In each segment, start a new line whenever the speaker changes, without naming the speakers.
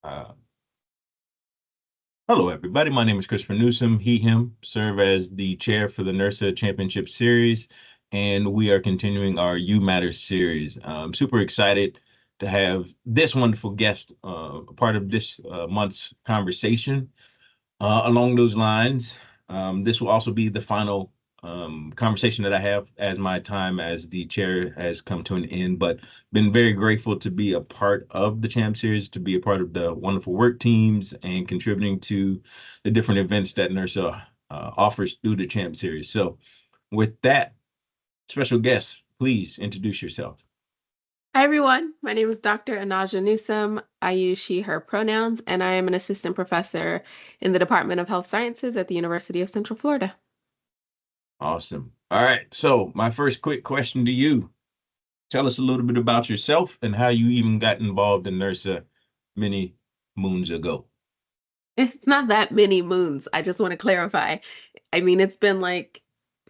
Uh, Hello, everybody. My name is Kris Newsome. He, him, serve as the chair for the NIRSA Championship Series, and we are continuing our You Matter series. I'm super excited to have this wonderful guest a part of this month's conversation. Along those lines, this will also be the final conversation that I have as my time as the chair has come to an end, but been very grateful to be a part of the Champ Series, to be a part of the wonderful work teams and contributing to the different events that NIRSA offers through the Champ Series. So with that, special guest, please introduce yourself.
Hi, everyone. My name is Dr. Anaja Newsome. I use she, her pronouns, and I am an assistant professor in the Department of Health Sciences at the University of Central Florida.
Awesome. All right. So my first quick question to you. Tell us a little bit about yourself and how you even got involved in NIRSA many moons ago.
It's not that many moons. I just want to clarify. I mean, it's been like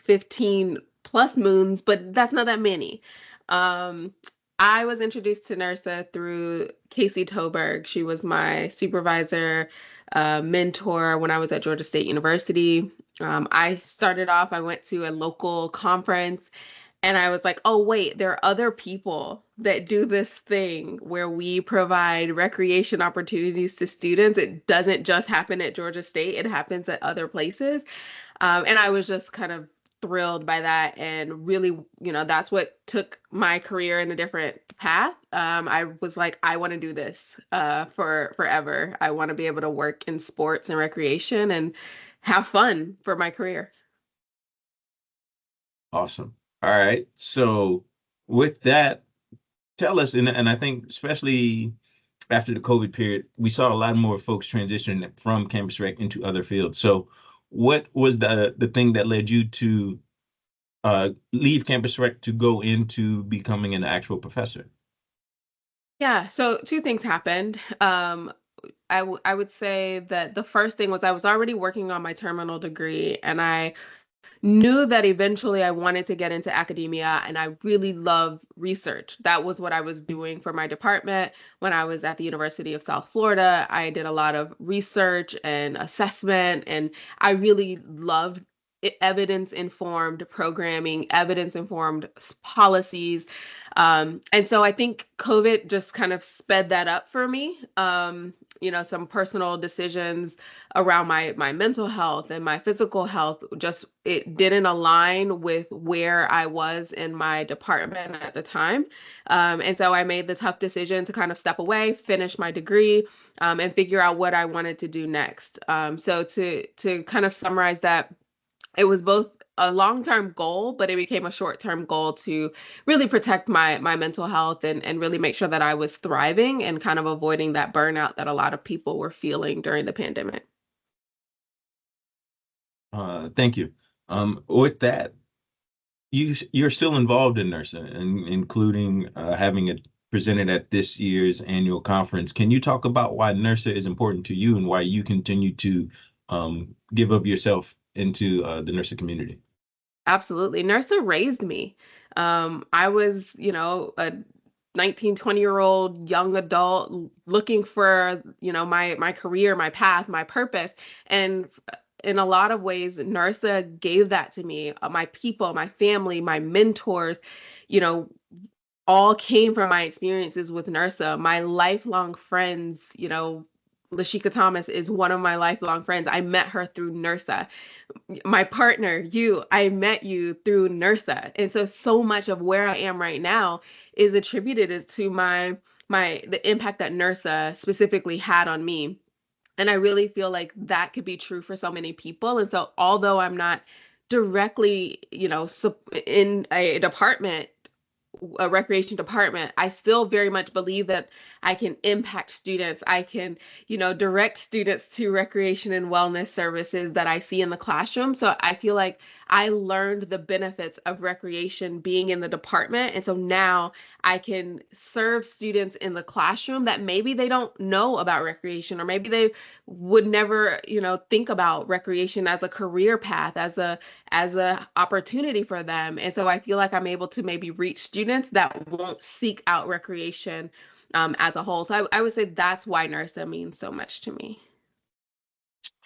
15 plus moons, but that's not that many. Um, I was introduced to NIRSA through Casey Toberg. She was my supervisor, mentor when I was at Georgia State University. I started off, I went to a local conference and I was like, oh, wait, there are other people that do this thing where we provide recreation opportunities to students. It doesn't just happen at Georgia State, it happens at other places. And I was just kind of thrilled by that. And really, that's what took my career in a different path. I was like, I want to do this for forever. I want to be able to work in sports and recreation and have fun for my career.
Awesome. All right. So with that, tell us, and I think especially after the COVID period, we saw a lot more folks transition from campus rec into other fields. So what was the thing that led you to leave campus rec to go into becoming an actual professor?
Yeah, so two things happened. I would say that the first thing was I was already working on my terminal degree, and I knew that eventually I wanted to get into academia, and I really love research. That was what I was doing for my department when I was at the University of South Florida. I did a lot of research and assessment, and I really loved evidence-informed programming, evidence-informed policies. And so I think COVID just kind of sped that up for me. Some personal decisions around my mental health and my physical health, just it didn't align with where I was in my department at the time. And so I made the tough decision to kind of step away, finish my degree, and figure out what I wanted to do next. So to kind of summarize that, it was both a long-term goal, but it became a short-term goal to really protect my mental health and really make sure that I was thriving and kind of avoiding that burnout that a lot of people were feeling during the pandemic.
Thank you. With that, you're still involved in nursing, and including having it presented at this year's annual conference. Can you talk about why NIRSA is important to you and why you continue to give of yourself into the NIRSA community?
Absolutely. NIRSA raised me. I was, a 19, 20-year-old young adult looking for, my career, my path, my purpose. And in a lot of ways, NIRSA gave that to me. My people, my family, my mentors, you know, all came from my experiences with NIRSA. My lifelong friends, Lashika Thomas is one of my lifelong friends. I met her through NIRSA. My partner, I met you through NIRSA. And so much of where I am right now is attributed to the impact that NIRSA specifically had on me. And I really feel like that could be true for so many people. And so although I'm not directly, in a department, a recreation department, I still very much believe that I can impact students. I can, direct students to recreation and wellness services that I see in the classroom. So I feel like I learned the benefits of recreation being in the department. And so now I can serve students in the classroom that maybe they don't know about recreation, or maybe they would never, think about recreation as a career path, as a opportunity for them. And so I feel like I'm able to maybe reach students that won't seek out recreation as a whole. So I would say that's why NIRSA means so much to me.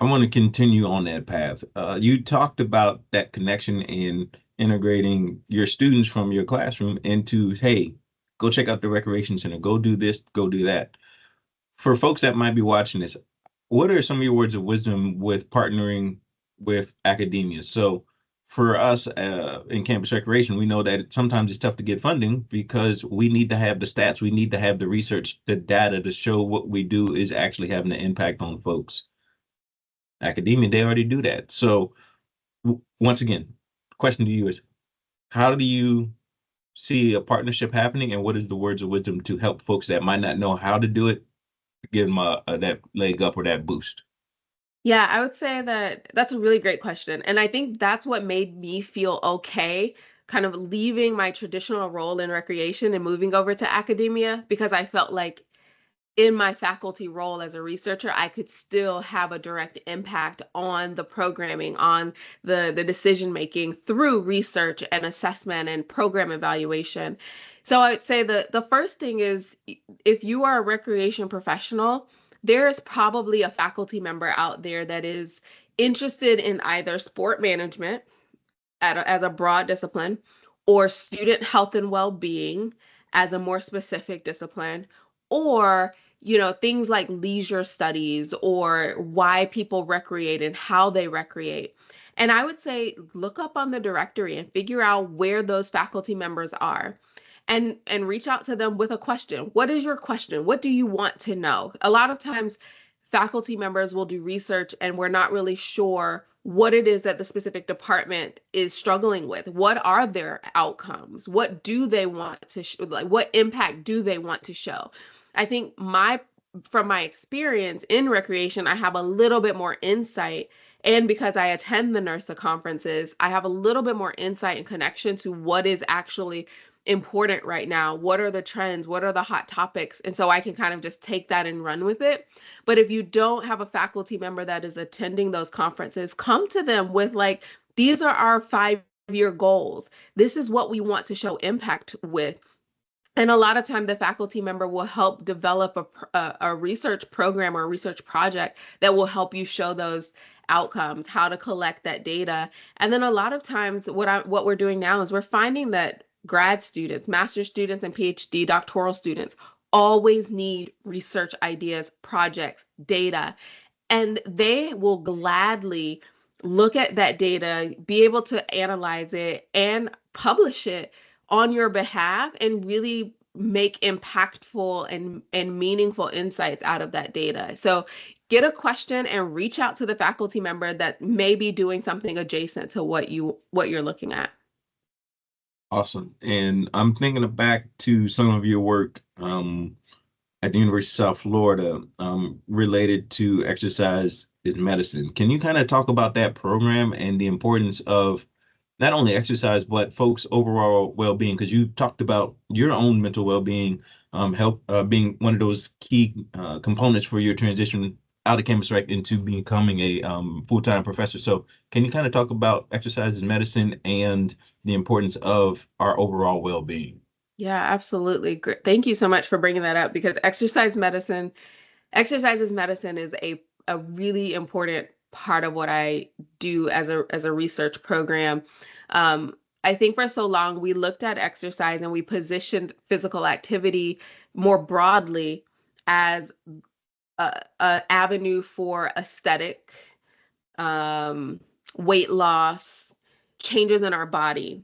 I want to continue on that path. You talked about that connection in integrating your students from your classroom into, hey, go check out the recreation center, go do this, go do that. For folks that might be watching this, what are some of your words of wisdom with partnering with academia? So for us in campus recreation, we know that sometimes it's tough to get funding because we need to have the stats, we need to have the research, the data to show what we do is actually having an impact on folks. Academia, they already do that. So once again, question to you is, how do you see a partnership happening, and what is the words of wisdom to help folks that might not know how to do it, give them that leg up or that boost?
Yeah, I would say that that's a really great question. And I think that's what made me feel okay kind of leaving my traditional role in recreation and moving over to academia, because I felt like in my faculty role as a researcher, I could still have a direct impact on the programming, on the decision making through research and assessment and program evaluation. So I would say the first thing is, if you are a recreation professional, there is probably a faculty member out there that is interested in either sport management as a broad discipline, or student health and well-being as a more specific discipline, or things like leisure studies or why people recreate and how they recreate. And I would say look up on the directory and figure out where those faculty members are, and reach out to them with a question. What is your question? What do you want to know? A lot of times faculty members will do research and we're not really sure what it is that the specific department is struggling with. What are their outcomes? What do they want to like what impact do they want to show? I think from my experience in recreation, I have a little bit more insight, and because I attend the NIRSA conferences, I have a little bit more insight and connection to what is actually important right now. What are the trends? What are the hot topics? And so I can kind of just take that and run with it. But if you don't have a faculty member that is attending those conferences, come to them with like, these are our 5-year goals. This is what we want to show impact with. And a lot of time, the faculty member will help develop a research program or a research project that will help you show those outcomes, how to collect that data. And then a lot of times, what we're doing now is we're finding that grad students, master's students, and PhD doctoral students always need research ideas, projects, data, and they will gladly look at that data, be able to analyze it and publish it on your behalf, and really make impactful and meaningful insights out of that data. So get a question and reach out to the faculty member that may be doing something adjacent to what you're looking at.
Awesome. And I'm thinking back to some of your work at the University of South Florida related to exercise is medicine. Can you kind of talk about that program and the importance of not only exercise, but folks' overall well-being? Because you talked about your own mental well-being, help being one of those key components for your transition out of campus right into becoming a full-time professor. So can you kind of talk about exercise is medicine and the importance of our overall well-being?
Yeah, absolutely. Thank you so much for bringing that up, because exercise is medicine is a really important part of what I do as a research program. Um, I think for so long we looked at exercise and we positioned physical activity more broadly as a avenue for aesthetic, um, weight loss, changes in our body.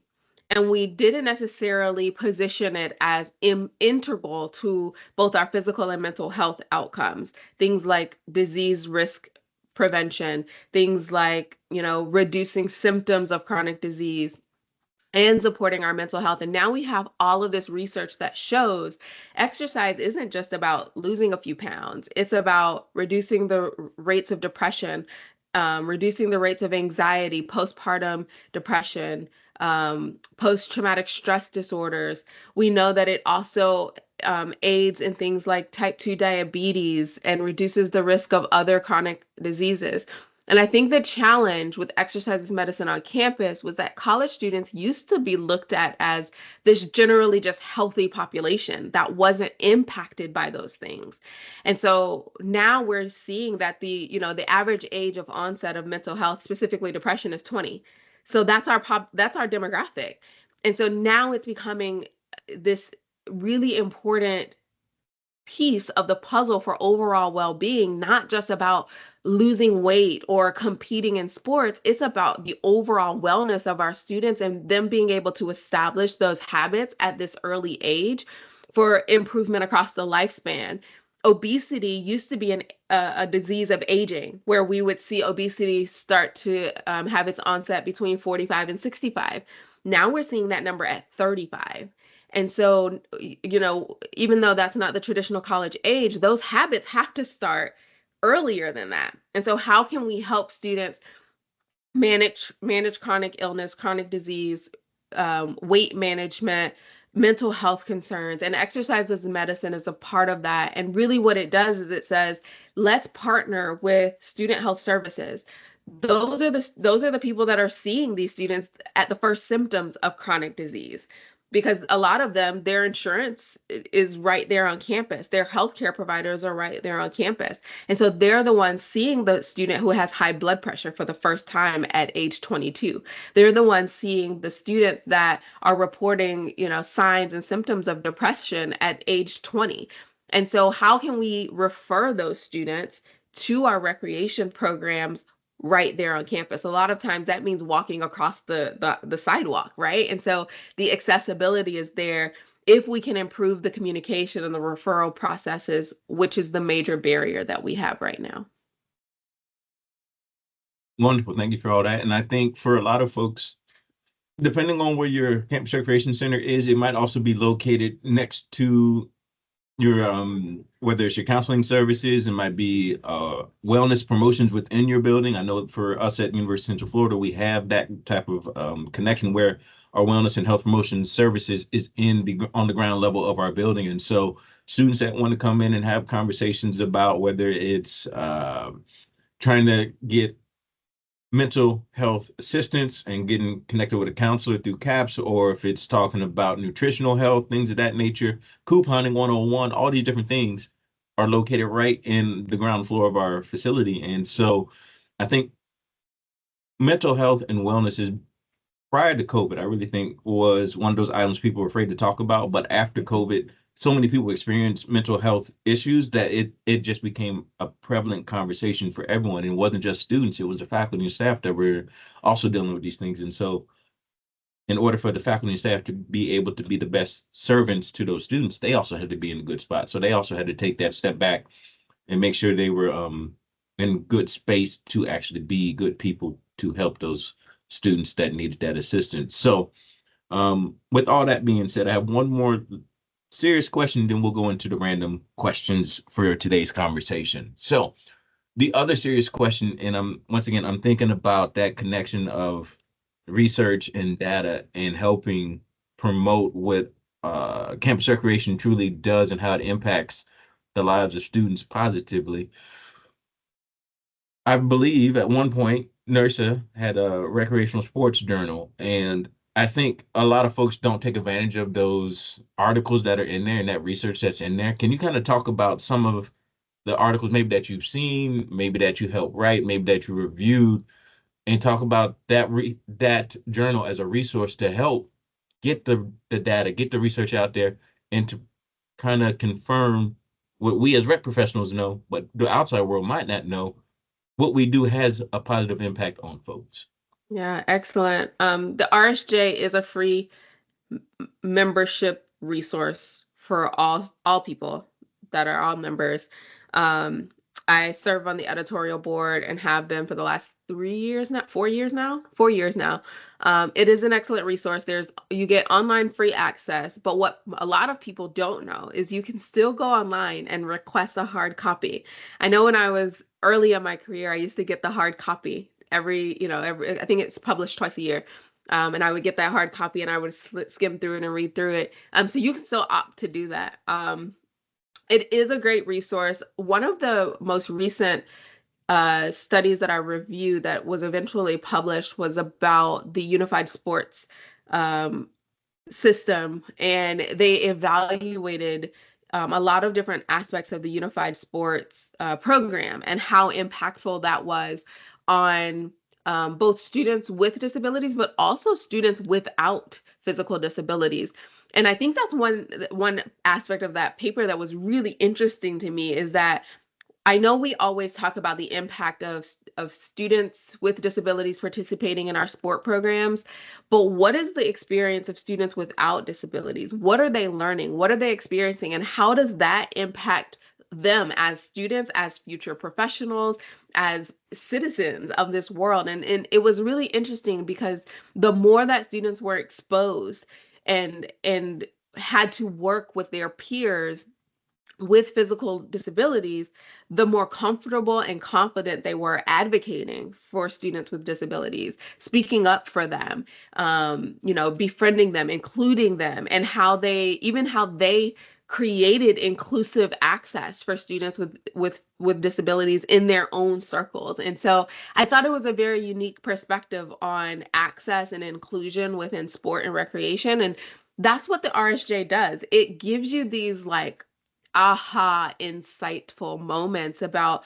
And we didn't necessarily position it as integral to both our physical and mental health outcomes. Things like disease risk prevention, things like, reducing symptoms of chronic disease and supporting our mental health. And now we have all of this research that shows exercise isn't just about losing a few pounds. It's about reducing the rates of depression, reducing the rates of anxiety, postpartum depression, post-traumatic stress disorders. We know that it also aids in things like type 2 diabetes and reduces the risk of other chronic diseases. And I think the challenge with exercise as medicine on campus was that college students used to be looked at as this generally just healthy population that wasn't impacted by those things. And so now we're seeing that the average age of onset of mental health, specifically depression, is 20. So that's our demographic. And so now it's becoming this really important piece of the puzzle for overall well-being, not just about losing weight or competing in sports. It's about the overall wellness of our students and them being able to establish those habits at this early age for improvement across the lifespan. Obesity used to be a disease of aging, where we would see obesity start to have its onset between 45 and 65. Now we're seeing that number at 35. And so, even though that's not the traditional college age, those habits have to start earlier than that. And so, how can we help students manage chronic illness, chronic disease, weight management, mental health concerns? And exercise as a medicine is a part of that. And really, what it does is it says, let's partner with student health services. Those are the people that are seeing these students at the first symptoms of chronic disease, because a lot of them, their insurance is right there on campus, their healthcare providers are right there on campus, and so they're the ones seeing the student who has high blood pressure for the first time at age 22. They're the ones seeing the students that are reporting, signs and symptoms of depression at age 20. And so how can we refer those students to our recreation programs right there on campus? A lot of times that means walking across the sidewalk, right? And so the accessibility is there if we can improve the communication and the referral processes, which is the major barrier that we have right now.
Wonderful. Thank you for all that. And I think for a lot of folks, depending on where your campus recreation center is, it might also be located next to your whether it's your counseling services, it might be wellness promotions within your building. I know for us at University of Central Florida, we have that type of connection where our wellness and health promotion services is on the ground level of our building. And so students that want to come in and have conversations about whether it's trying to get mental health assistance and getting connected with a counselor through CAPS, or if it's talking about nutritional health, things of that nature, couponing 101, all these different things are located right in the ground floor of our facility. And so I think mental health and wellness is, prior to COVID, I really think was one of those items people were afraid to talk about. But after COVID, so many people experienced mental health issues that it just became a prevalent conversation for everyone. And it wasn't just students, it was the faculty and staff that were also dealing with these things. And so in order for the faculty and staff to be able to be the best servants to those students, they also had to be in a good spot. So they also had to take that step back and make sure they were in good space to actually be good people to help those students that needed that assistance. So with all that being said, I have one more serious question, then we'll go into the random questions for today's conversation. So the other serious question, and I'm thinking about that connection of research and data and helping promote what campus recreation truly does and how it impacts the lives of students positively. I believe at one point NIRSA had a recreational sports journal, and I think a lot of folks don't take advantage of those articles that are in there and that research that's in there. Can you kind of talk about some of the articles maybe that you've seen, maybe that you helped write, maybe that you reviewed, and talk about that journal as a resource to help get the data, get the research out there, and to kind of confirm what we as rec professionals know, but the outside world might not know, what we do has a positive impact on folks.
Yeah, excellent. The RSJ is a free membership resource for all people that are all members. Um, I serve on the editorial board and have been for the last 3 years now, 4 years now, 4 years now. It is an excellent resource. You get online free access, but what a lot of people don't know is you can still go online and request a hard copy. I know when I was early in my career, I used to get the hard copy every, I think it's published twice a year. And I would get that hard copy and I would skim through it and read through it. So you can still opt to do that. It is a great resource. One of the most recent studies that I reviewed that was eventually published was about the unified sports um, system, and they evaluated a lot of different aspects of the unified sports program and how impactful that was on both students with disabilities, but also students without physical disabilities. And I think that's one aspect of that paper that was really interesting to me, is that I know we always talk about the impact of students with disabilities participating in our sport programs, but what is the experience of students without disabilities? What are they learning? What are they experiencing? And how does that impact them as students, as future professionals, as citizens of this world? And it was really interesting because the more that students were exposed and had to work with their peers with physical disabilities, the more comfortable and confident they were advocating for students with disabilities, speaking up for them, befriending them, including them, and how they created inclusive access for students with disabilities in their own circles. And so I thought it was a very unique perspective on access and inclusion within sport and recreation. And that's what the RSJ does. It gives you these like aha insightful moments about,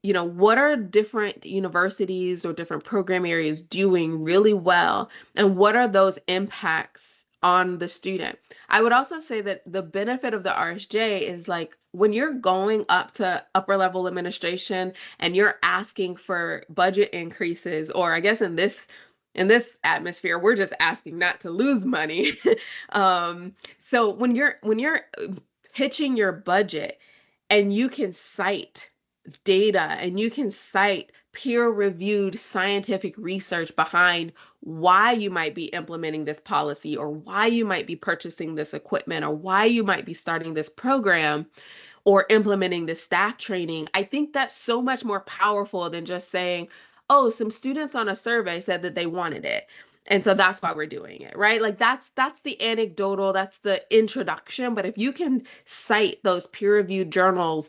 what are different universities or different program areas doing really well, and what are those impacts on the student. I would also say that the benefit of the RSJ is like when you're going up to upper level administration and you're asking for budget increases, or I guess in this atmosphere, we're just asking not to lose money. So when you're pitching your budget and you can cite data and you can cite peer-reviewed scientific research behind why you might be implementing this policy, or why you might be purchasing this equipment, or why you might be starting this program or implementing the staff training, I think that's so much more powerful than just saying, oh, some students on a survey said that they wanted it. And so that's why we're doing it, right? Like that's the anecdotal, that's the introduction. But if you can cite those peer-reviewed journals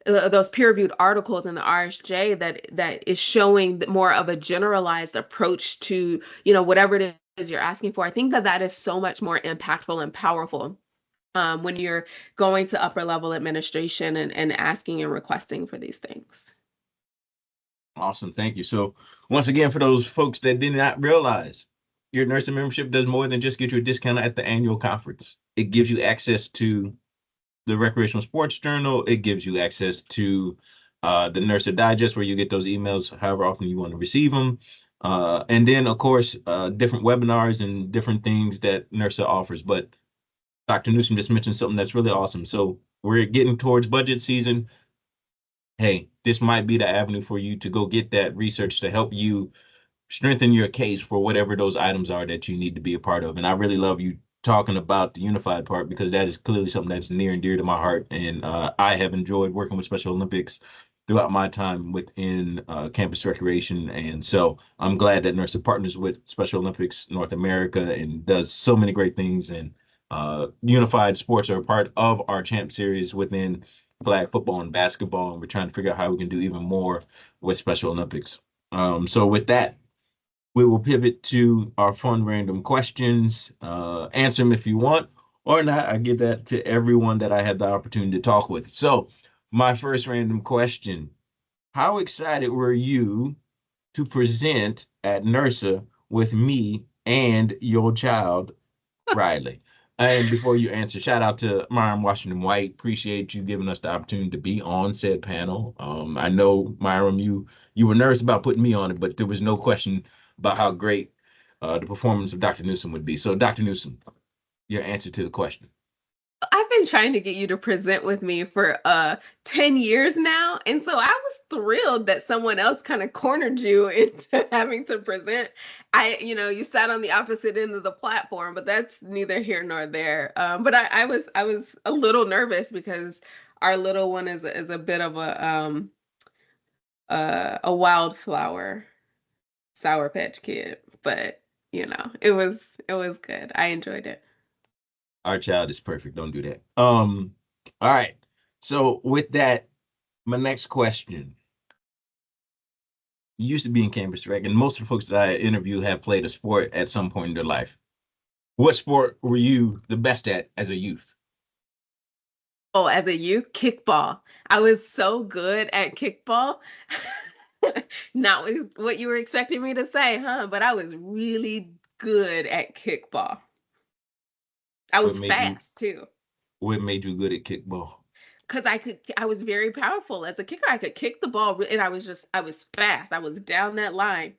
those peer-reviewed articles in the RSJ that is showing more of a generalized approach to, whatever it is you're asking for, I think that is so much more impactful and powerful when you're going to upper level administration and asking and requesting for these things.
Awesome. Thank you. So once again, for those folks that did not realize, your nursing membership does more than just get you a discount at the annual conference. It gives you access to the Recreational Sports Journal. It gives you access to the NIRSA Digest, where you get those emails however often you want to receive them. And then, of course, different webinars and different things that NIRSA offers. But Dr. Newsome just mentioned something that's really awesome. So we're getting towards budget season. Hey, this might be the avenue for you to go get that research to help you strengthen your case for whatever those items are that you need to be a part of. And I really love you talking about the unified part, because that is clearly something that's near and dear to my heart. And I have enjoyed working with Special Olympics throughout my time within campus recreation. And so I'm glad that NIRSA partners with Special Olympics North America and does so many great things. And unified sports are a part of our champ series within flag football and basketball. And we're trying to figure out how we can do even more with Special Olympics. So with that, we will pivot to our fun random questions. Answer them if you want or not. I give that to everyone that I had the opportunity to talk with. So my first random question: how excited were you to present at NIRSA with me and your child, Riley? And before you answer, shout out to Myron Washington White. Appreciate you giving us the opportunity to be on said panel. I know, Myron, you were nervous about putting me on it, but there was no question about how great the performance of Dr. Newsome would be. So, Dr. Newsome, your answer to the question.
I've been trying to get you to present with me for 10 years now. And so I was thrilled that someone else kind of cornered you into having to present. You sat on the opposite end of the platform, but that's neither here nor there. But I was a little nervous because our little one is a bit of a wildflower, Sour Patch Kid. But it was good. I enjoyed it.
Our child is perfect. Don't do that. All right. So with that, my next question: You used to be in campus rec, and most of the folks that I interview have played a sport at some point in their life. What sport were you the best at as a youth?
Oh, as a youth, kickball. I was so good at kickball. Not what you were expecting me to say, huh? But I was really good at kickball. I
What
was
made you
fast too.
what made you good at kickball?
Because I was very powerful as a kicker. I could kick the ball, and I was fast. I was down that line.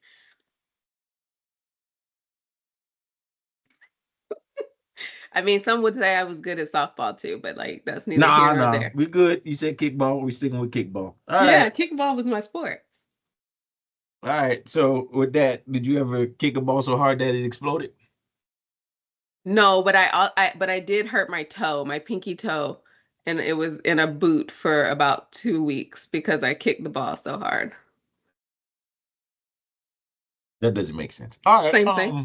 I mean, some would say I was good at softball too, but like that's neither here
Nah,
nor
nah.
there.
We good. You said kickball. We sticking with kickball. All
Yeah,
right.
kickball was my sport.
All right. So with that, did you ever kick a ball so hard that it exploded?
No, but I did hurt my toe, my pinky toe, and it was in a boot for about 2 weeks because I kicked the ball so hard.
That doesn't make sense. All right.
Same thing.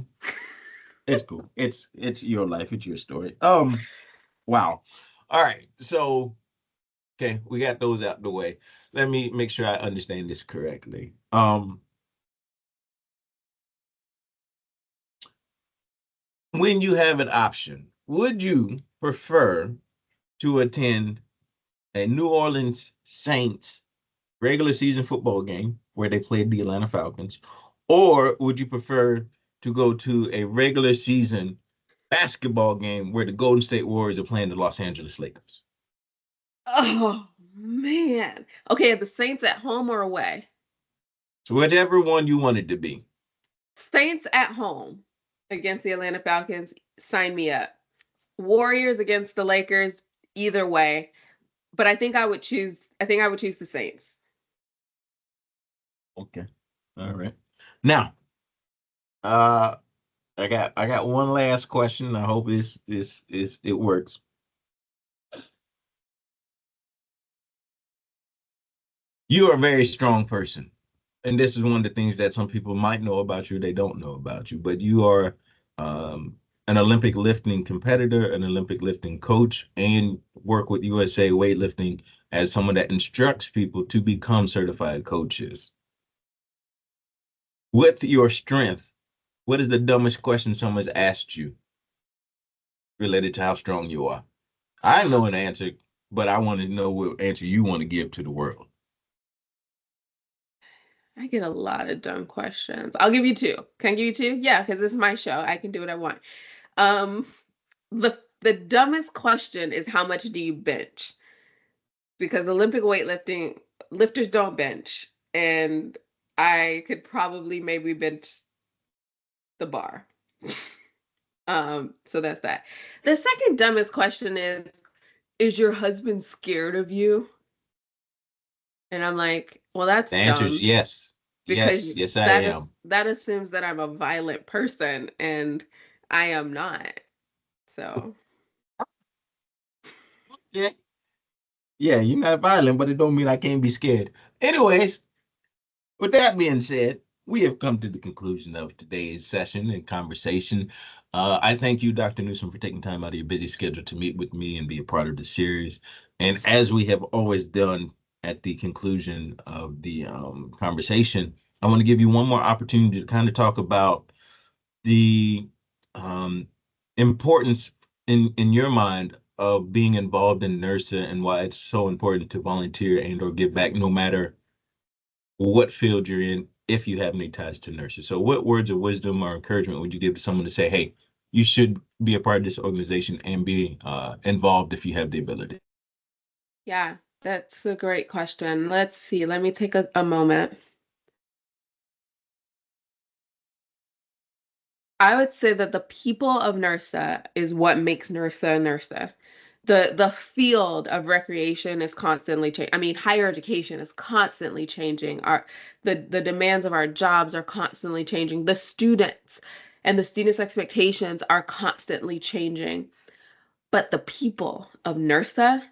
It's cool. It's your life. It's your story. Wow. All right. So okay, we got those out the way. Let me make sure I understand this correctly. When you have an option, would you prefer to attend a New Orleans Saints regular season football game where they played the Atlanta Falcons, or would you prefer to go to a regular season basketball game where the Golden State Warriors are playing the Los Angeles Lakers?
Oh man. Okay, are the Saints at home or away?
So whichever one you want it to be.
Saints at home against the Atlanta Falcons, sign me up. Warriors against the Lakers, either way. But I think I would choose the Saints.
Okay. All right. Now, uh, I got one last question. I hope this it works. You are a very strong person. And this is one of the things that some people might know about you, they don't know about you, but you are an Olympic lifting competitor, an Olympic lifting coach, and work with USA Weightlifting as someone that instructs people to become certified coaches. With your strength, what is the dumbest question someone's asked you related to how strong you are? I know an answer, but I want to know what answer you want to give to the world.
I get a lot of dumb questions. I'll give you two. Can I give you two? Yeah, because this is my show. I can do what I want. Um, the dumbest question is how much do you bench? Because Olympic weightlifting lifters don't bench, and I could probably maybe bench the bar. So that's that. The second dumbest question is your husband scared of you? And I'm like, well, that's
The answer is
dumb
yes.
because
Yes, yes, I am.
that assumes that I'm a violent person and I am not. So,
Yeah, yeah, you're not violent, but it don't mean I can't be scared. Anyways, with that being said, we have come to the conclusion of today's session and conversation. I thank you, Dr. Newsome, for taking time out of your busy schedule to meet with me and be a part of the series. And as we have always done at the conclusion of the conversation, I want to give you one more opportunity to kind of talk about the um, importance in your mind of being involved in NIRSA and why it's so important to volunteer and or give back no matter what field you're in if you have any ties to NIRSA. So what words of wisdom or encouragement would you give to someone to say, hey, you should be a part of this organization and be involved if you have the ability?
yeah, that's a great question. Let's see. Let me take a moment. I would say that the people of NIRSA is what makes NIRSA NIRSA. The field of recreation is constantly changing. I mean, higher education is constantly changing. The demands of our jobs are constantly changing. The students and the students' expectations are constantly changing. But the people of NIRSA,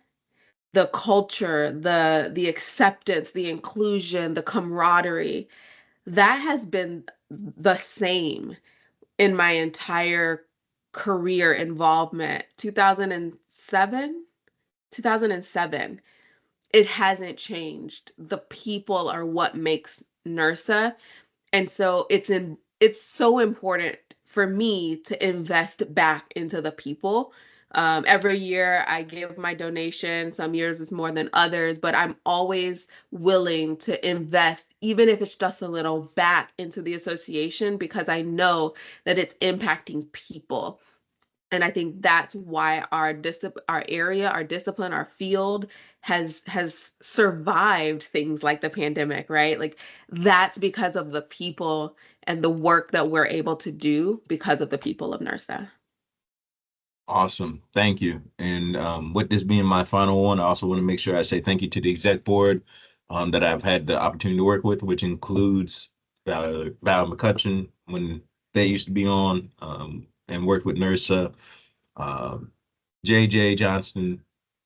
the culture, the acceptance, the inclusion, the camaraderie, that has been the same in my entire career involvement. 2007, it hasn't changed. The people are what makes NIRSA. And so it's so important for me to invest back into the people. Every year I give my donation. Some years it's more than others, but I'm always willing to invest, even if it's just a little, back into the association because I know that it's impacting people. And I think that's why our area, our discipline, our field has survived things like the pandemic, right? Like that's because of the people and the work that we're able to do because of the people of NERSA.
Awesome. Thank you. And with this being my final one, I also want to make sure I say thank you to the exec board that I've had the opportunity to work with, which includes Val McCutcheon when they used to be on and worked with NERSA, um, JJ Johnston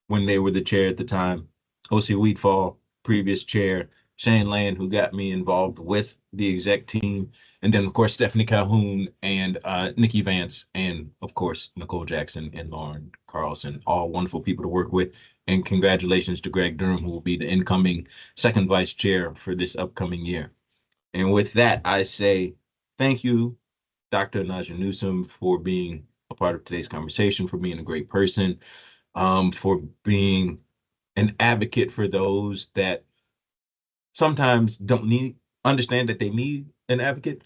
when they were the chair at the time, OC Wheatfall, previous chair, Shane Land, who got me involved with the exec team, and then of course Stephanie Calhoun and Nikki Vance, and of course Nicole Jackson and Lauren Carlson, all wonderful people to work with. And congratulations to Greg Durham, who will be the incoming second vice chair for this upcoming year. And with that, I say thank you, Dr. Naja Newsome, for being a part of today's conversation, for being a great person, for being an advocate for those that sometimes don't need understand that they need an advocate,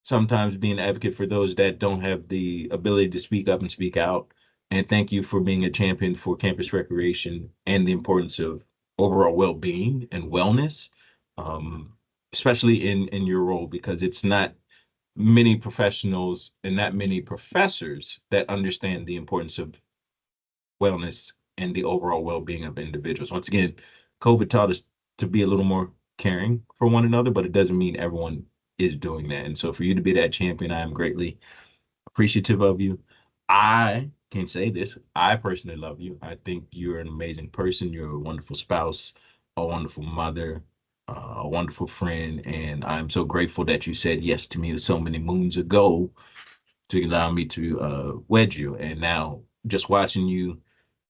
sometimes being an advocate for those that don't have the ability to speak up and speak out. And thank you for being a champion for campus recreation and the importance of overall well-being and wellness, um, especially in your role, because it's not many professionals and not many professors that understand the importance of wellness and the overall well-being of individuals. Once again, COVID taught us to be a little more caring for one another, but it doesn't mean everyone is doing that. And so for you to be that champion, I am greatly appreciative of you. I can say this, I personally love you. I think you're an amazing person. You're a wonderful spouse, a wonderful mother, a wonderful friend. And I'm so grateful that you said yes to me so many moons ago to allow me to wed you. And now just watching you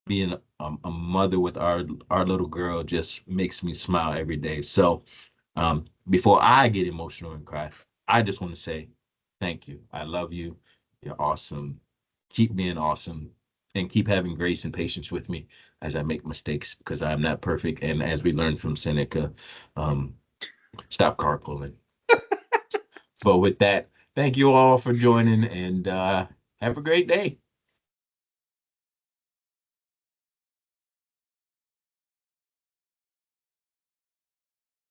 being a mother with our little girl just makes me smile every day. So before I get emotional and cry, I just want to say thank you. I love you. You're awesome. Keep being awesome and keep having grace and patience with me as I make mistakes because I'm not perfect. And as we learned from Seneca, um, stop carpooling. But with that, thank you all for joining and have a great day.